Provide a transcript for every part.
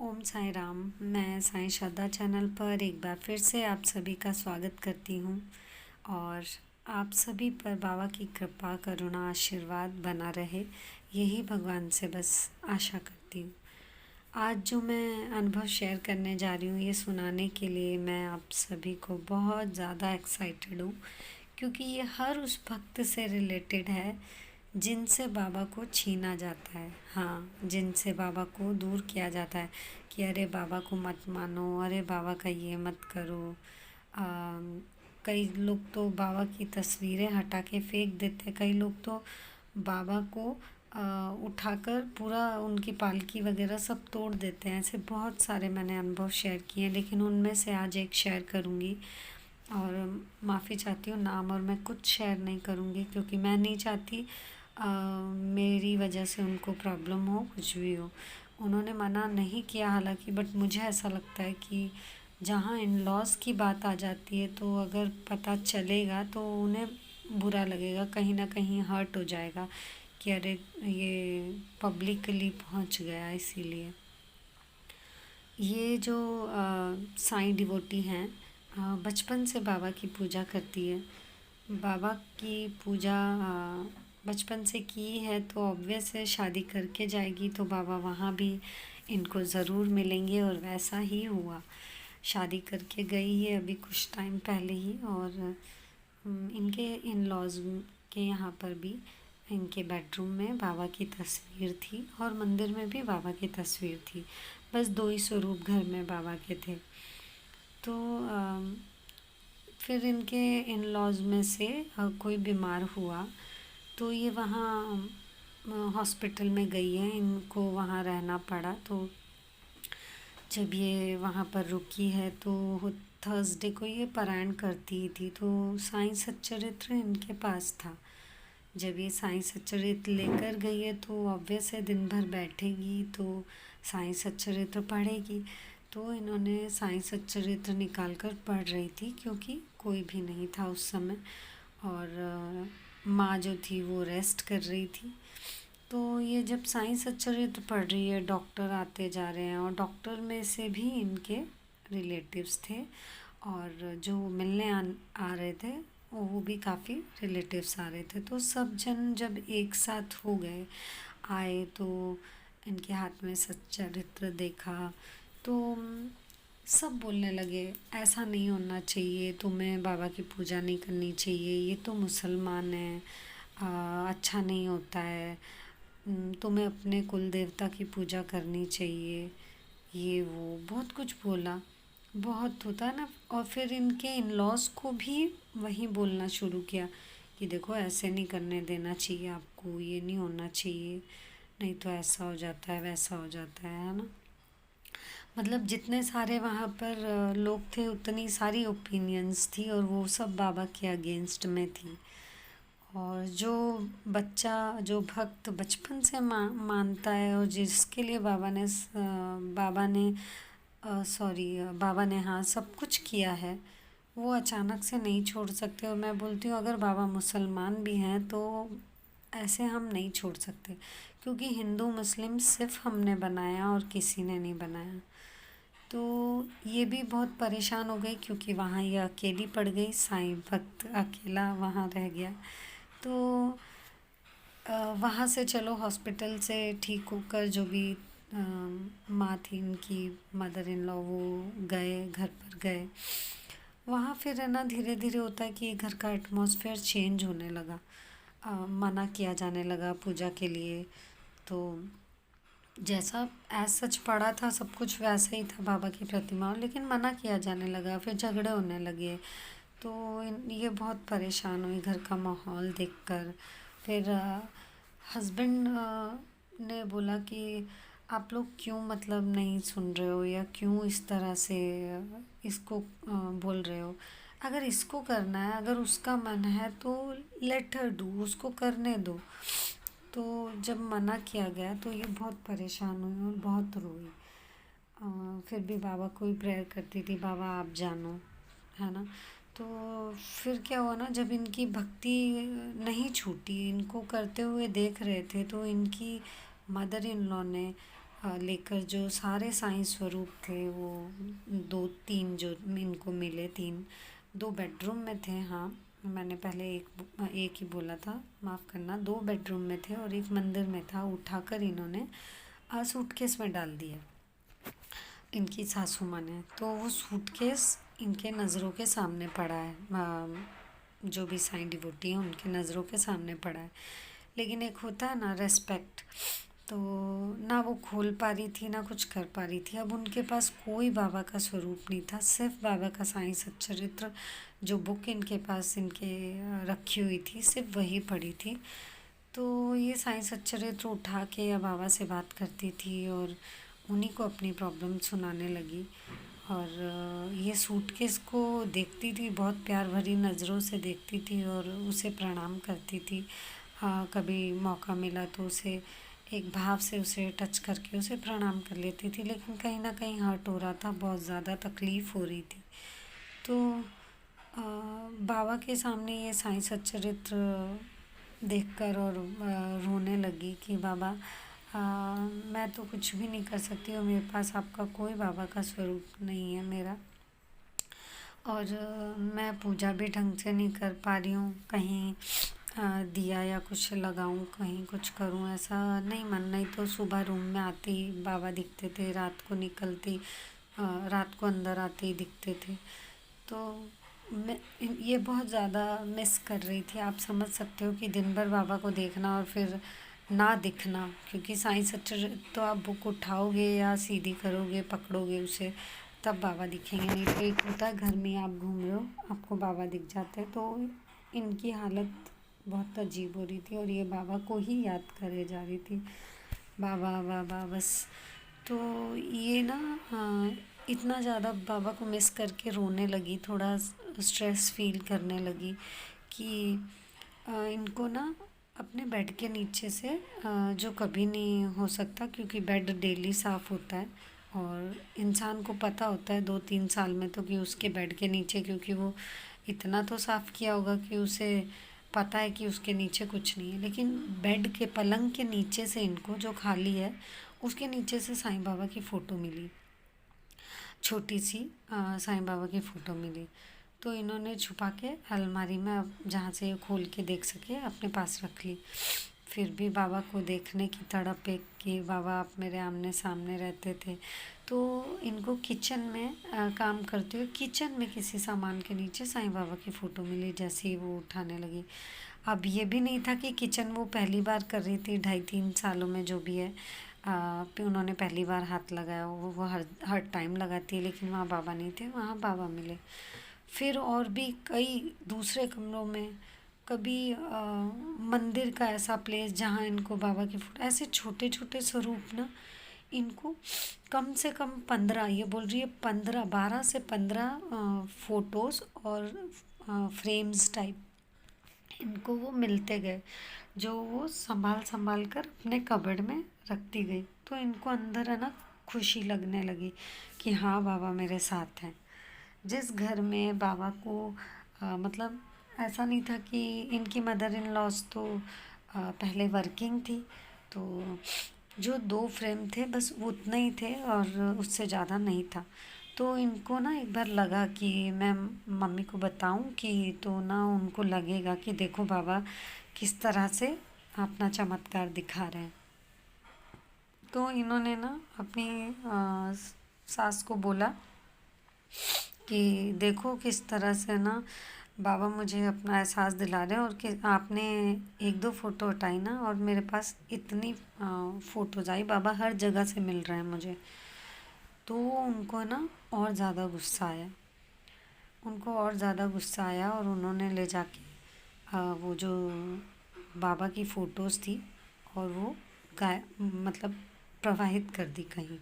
ओम साई राम। मैं साईं श्रद्धा चैनल पर एक बार फिर से आप सभी का स्वागत करती हूँ और आप सभी पर बाबा की कृपा करुणा आशीर्वाद बना रहे, यही भगवान से बस आशा करती हूँ। आज जो मैं अनुभव शेयर करने जा रही हूँ ये सुनाने के लिए मैं आप सभी को बहुत ज़्यादा एक्साइटेड हूँ, क्योंकि ये हर उस भक्त से रिलेटेड है जिनसे बाबा को छीना जाता है। हाँ, जिनसे बाबा को दूर किया जाता है कि अरे बाबा को मत मानो, अरे बाबा का ये मत करो। कई लोग तो बाबा की तस्वीरें हटा के फेंक देते हैं, कई लोग तो बाबा को उठाकर पूरा उनकी पालकी वगैरह सब तोड़ देते हैं। ऐसे बहुत सारे मैंने अनुभव शेयर किए हैं, लेकिन उनमें से आज एक शेयर करूँगी और माफ़ी चाहती हूँ, नाम और मैं कुछ शेयर नहीं करूँगी क्योंकि मैं नहीं चाहती मेरी वजह से उनको प्रॉब्लम हो, कुछ भी हो। उन्होंने मना नहीं किया हालांकि, बट मुझे ऐसा लगता है कि जहाँ इन लॉज की बात आ जाती है तो अगर पता चलेगा तो उन्हें बुरा लगेगा, कहीं ना कहीं हर्ट हो जाएगा कि अरे ये पब्लिकली पहुँच गया। इसीलिए ये जो साईं डिवोटी हैं, बचपन से बाबा की पूजा करती है। बाबा की पूजा बचपन से की है तो ऑब्वियस है शादी करके जाएगी तो बाबा वहाँ भी इनको ज़रूर मिलेंगे, और वैसा ही हुआ। शादी करके गई है अभी कुछ टाइम पहले ही, और इनके इन लॉज के यहाँ पर भी इनके बेडरूम में बाबा की तस्वीर थी और मंदिर में भी बाबा की तस्वीर थी। बस दो ही स्वरूप घर में बाबा के थे। तो फिर इनके इन लॉज में से कोई बीमार हुआ तो ये वहाँ हॉस्पिटल में गई है, इनको वहाँ रहना पड़ा। तो जब ये वहाँ पर रुकी है तो थर्सडे को ये पारायण करती ही थी, तो साईं सच्चरित्र इनके पास था। जब ये साईं सच्चरित्र लेकर गई है तो ऑब्वियस है दिन भर बैठेगी तो साईं सच्चरित्र पढ़ेगी। तो इन्होंने साईं सच्चरित्र निकाल कर पढ़ रही थी क्योंकि कोई भी नहीं था उस समय, और माँ जो थी वो रेस्ट कर रही थी। तो ये जब साईं सच्चरित्र पढ़ रही है, डॉक्टर आते जा रहे हैं और डॉक्टर में से भी इनके रिलेटिव्स थे, और जो मिलने आ रहे थे वो भी काफ़ी रिलेटिव्स आ रहे थे। तो सब जन जब एक साथ हो गए आए तो इनके हाथ में सच्चरित्र देखा तो सब बोलने लगे ऐसा नहीं होना चाहिए, तुम्हें बाबा की पूजा नहीं करनी चाहिए, ये तो मुसलमान है, अच्छा नहीं होता है, तुम्हें अपने कुल देवता की पूजा करनी चाहिए, ये वो बहुत कुछ बोला। बहुत होता है ना। और फिर इनके इन लॉज को भी वही बोलना शुरू किया कि देखो ऐसे नहीं करने देना चाहिए आपको, ये नहीं होना चाहिए, नहीं तो ऐसा हो जाता है वैसा हो जाता है ना। मतलब जितने सारे वहाँ पर लोग थे उतनी सारी ओपिनियंस थी और वो सब बाबा के अगेंस्ट में थी। और जो बच्चा जो भक्त बचपन से मानता है और जिसके लिए बाबा ने हाँ सब कुछ किया है, वो अचानक से नहीं छोड़ सकते। और मैं बोलती हूँ अगर बाबा मुसलमान भी हैं तो ऐसे हम नहीं छोड़ सकते, क्योंकि हिंदू मुस्लिम सिर्फ हमने बनाया और किसी ने नहीं बनाया। तो ये भी बहुत परेशान हो गई क्योंकि वहाँ ये अकेली पड़ गई, साईं भक्त अकेला वहाँ रह गया। तो वहाँ से चलो हॉस्पिटल से ठीक होकर जो भी माँ थी इनकी मदर इन लॉ वो गए, घर पर गए। वहाँ फिर है ना धीरे धीरे होता है कि घर का एटमॉस्फेयर चेंज होने लगा, मना किया जाने लगा पूजा के लिए। तो जैसा एज सच पड़ा था सब कुछ वैसा ही था बाबा की प्रतिमा, लेकिन मना किया जाने लगा, फिर झगड़े होने लगे। तो ये बहुत परेशान हुई घर का माहौल देखकर। फिर हस्बैंड ने बोला कि आप लोग क्यों मतलब नहीं सुन रहे हो या क्यों इस तरह से इसको बोल रहे हो। अगर इसको करना है, अगर उसका मन है तो लेट हर डू, उसको करने दो। तो जब मना किया गया तो ये बहुत परेशान हुई और बहुत रोई। फिर भी बाबा को ही प्रेयर करती थी, बाबा आप जानो, है ना। तो फिर क्या हुआ ना, जब इनकी भक्ति नहीं छूटी, इनको करते हुए देख रहे थे, तो इनकी मदर इन लॉ ने लेकर जो सारे साईं स्वरूप थे वो 2-3 जो इनको मिले, 3 2 बेडरूम में थे। हाँ, मैंने पहले एक ही बोला था, माफ़ करना। 2 बेडरूम में थे और एक मंदिर में था। उठाकर इन्होंने सूटकेस में डाल दिया इनकी सासू माँ ने। तो वो सूटकेस इनके नज़रों के सामने पड़ा है, जो भी साईं डिवोटी हैं उनकी नज़रों के सामने पड़ा है। लेकिन एक होता है ना रेस्पेक्ट, तो ना वो खोल पा रही थी ना कुछ कर पा रही थी। अब उनके पास कोई बाबा का स्वरूप नहीं था, सिर्फ बाबा का साईं सच्चरित्र जो बुक इनके पास इनके रखी हुई थी, सिर्फ वही पड़ी थी। तो ये साईं सच्चरित्र उठा के या बाबा से बात करती थी और उन्हीं को अपनी प्रॉब्लम सुनाने लगी। और ये सूटकेस को देखती थी, बहुत प्यार भरी नज़रों से देखती थी और उसे प्रणाम करती थी। हाँ, कभी मौका मिला तो उसे एक भाव से उसे टच करके उसे प्रणाम कर लेती थी, लेकिन कहीं ना कहीं हर्ट हो रहा था, बहुत ज़्यादा तकलीफ़ हो रही थी। तो बाबा के सामने ये साईं सच्चरित्र देखकर और रोने लगी कि बाबा, मैं तो कुछ भी नहीं कर सकती और मेरे पास आपका कोई बाबा का स्वरूप नहीं है मेरा। और मैं पूजा भी ढंग से नहीं कर पा रही हूँ, कहीं दिया या कुछ लगाऊं, कहीं कुछ करूं, ऐसा नहीं मन। नहीं तो सुबह रूम में आते ही बाबा दिखते थे, रात को निकलती रात को अंदर आते ही दिखते थे। तो मैं ये बहुत ज़्यादा मिस कर रही थी। आप समझ सकते हो कि दिन भर बाबा को देखना और फिर ना दिखना, क्योंकि साईं सच्चर तो आप बुक उठाओगे या सीधी करोगे, पकड़ोगे उसे, तब बाबा दिखेंगे। नहीं तो एक होता है घर में आप घूम रहे हो, आपको बाबा दिख जाते हैं। तो इनकी हालत बहुत अजीब हो रही थी और ये बाबा को ही याद करे जा रही थी, बाबा बाबा बस। तो ये ना, इतना ज़्यादा बाबा को मिस करके रोने लगी, थोड़ा स्ट्रेस फील करने लगी कि इनको ना अपने बेड के नीचे से, जो कभी नहीं हो सकता क्योंकि बेड डेली साफ़ होता है और इंसान को पता होता है 2-3 साल में तो कि उसके बेड के नीचे, क्योंकि वो इतना तो साफ़ किया होगा कि उसे पता है कि उसके नीचे कुछ नहीं है। लेकिन बेड के पलंग के नीचे से इनको जो खाली है उसके नीचे से साईं बाबा की फ़ोटो मिली, छोटी सी साईं बाबा की फ़ोटो मिली। तो इन्होंने छुपा के अलमारी में, अब जहाँ से ये खोल के देख सके, अपने पास रख ली। फिर भी बाबा को देखने की तड़प है कि बाबा आप मेरे आमने सामने रहते थे। तो इनको किचन में काम करते हुए किचन में किसी सामान के नीचे साईं बाबा की फ़ोटो मिली, जैसे ही वो उठाने लगी। अब ये भी नहीं था कि किचन वो पहली बार कर रही थी, 2.5-3 सालों में जो भी है, फिर उन्होंने पहली बार हाथ लगाया। वो हर हर टाइम लगाती है, लेकिन वहाँ बाबा नहीं थे, वहाँ बाबा मिले। फिर और भी कई दूसरे कमरों में, कभी मंदिर का ऐसा प्लेस जहाँ इनको बाबा की फोटो, ऐसे छोटे छोटे स्वरूप ना इनको कम से कम 15, ये बोल रही है 12 से 15 फोटोज़ और फ्रेम्स टाइप इनको वो मिलते गए, जो वो संभाल संभाल कर अपने कबर्ड में रखती गई। तो इनको अंदर है ना खुशी लगने लगी कि हाँ बाबा मेरे साथ हैं। जिस घर में बाबा को मतलब ऐसा नहीं था कि इनकी मदर इन लॉज तो पहले वर्किंग थी, तो जो 2 फ्रेम थे बस वो उतना ही थे और उससे ज़्यादा नहीं था। तो इनको ना एक बार लगा कि मैं मम्मी को बताऊं कि, तो ना उनको लगेगा कि देखो बाबा किस तरह से अपना चमत्कार दिखा रहे हैं। तो इन्होंने ना अपनी सास को बोला कि देखो किस तरह से ना बाबा मुझे अपना एहसास दिला रहे हैं और कि आपने 1-2 फ़ोटो हटाई ना और मेरे पास इतनी फ़ोटोज़ आई, बाबा हर जगह से मिल रहे हैं मुझे। तो उनको ना और ज़्यादा गुस्सा आया, उनको और ज़्यादा गुस्सा आया और उन्होंने ले जाके वो जो बाबा की फ़ोटोज़ थी और वो मतलब प्रवाहित कर दी कहीं।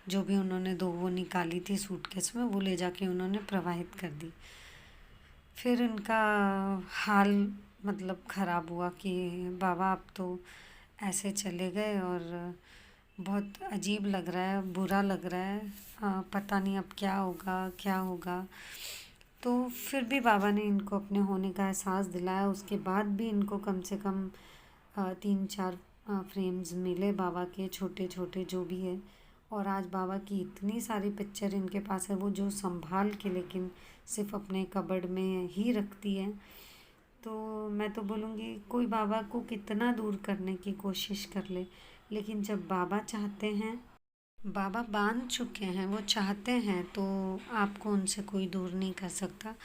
जो भी उन्होंने 2 वो निकाली थी सूटकेस में, वो ले जाके उन्होंने प्रवाहित कर दी। फिर इनका हाल मतलब ख़राब हुआ कि बाबा आप तो ऐसे चले गए और बहुत अजीब लग रहा है, बुरा लग रहा है, पता नहीं अब क्या होगा क्या होगा। तो फिर भी बाबा ने इनको अपने होने का एहसास दिलाया। उसके बाद भी इनको कम से कम 3-4 फ्रेम्स मिले बाबा के, छोटे छोटे जो भी है। और आज बाबा की इतनी सारी पिक्चर इनके पास है, वो जो संभाल के लेकिन सिर्फ अपने कबर्ड में ही रखती है। तो मैं तो बोलूँगी कोई बाबा को कितना दूर करने की कोशिश कर ले, लेकिन जब बाबा चाहते हैं, बाबा बांध चुके हैं, वो चाहते हैं, तो आपको उनसे कोई दूर नहीं कर सकता।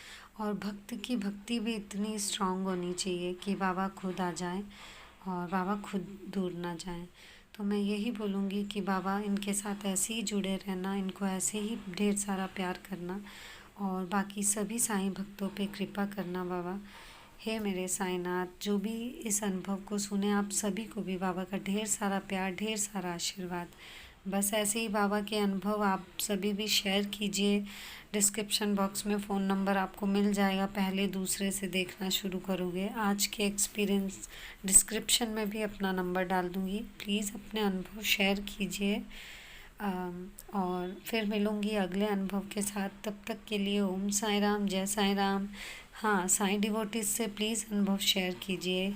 और भक्त की भक्ति भी इतनी स्ट्रांग होनी चाहिए कि बाबा खुद आ जाए और बाबा खुद दूर ना जाएं। तो मैं यही बोलूँगी कि बाबा इनके साथ ऐसे ही जुड़े रहना, इनको ऐसे ही ढेर सारा प्यार करना और बाकी सभी साईं भक्तों पे कृपा करना बाबा। हे मेरे साईनाथ, जो भी इस अनुभव को सुने, आप सभी को भी बाबा का ढेर सारा प्यार, ढेर सारा आशीर्वाद। बस ऐसे ही बाबा के अनुभव आप सभी भी शेयर कीजिए। डिस्क्रिप्शन बॉक्स में फ़ोन नंबर आपको मिल जाएगा, पहले दूसरे से देखना शुरू करोगे। आज के एक्सपीरियंस डिस्क्रिप्शन में भी अपना नंबर डाल दूँगी, प्लीज़ अपने अनुभव शेयर कीजिए। और फिर मिलूँगी अगले अनुभव के साथ, तब तक के लिए ओम साई राम, जय साई राम। हाँ, साईं डिवोटीज से प्लीज़ अनुभव शेयर कीजिए।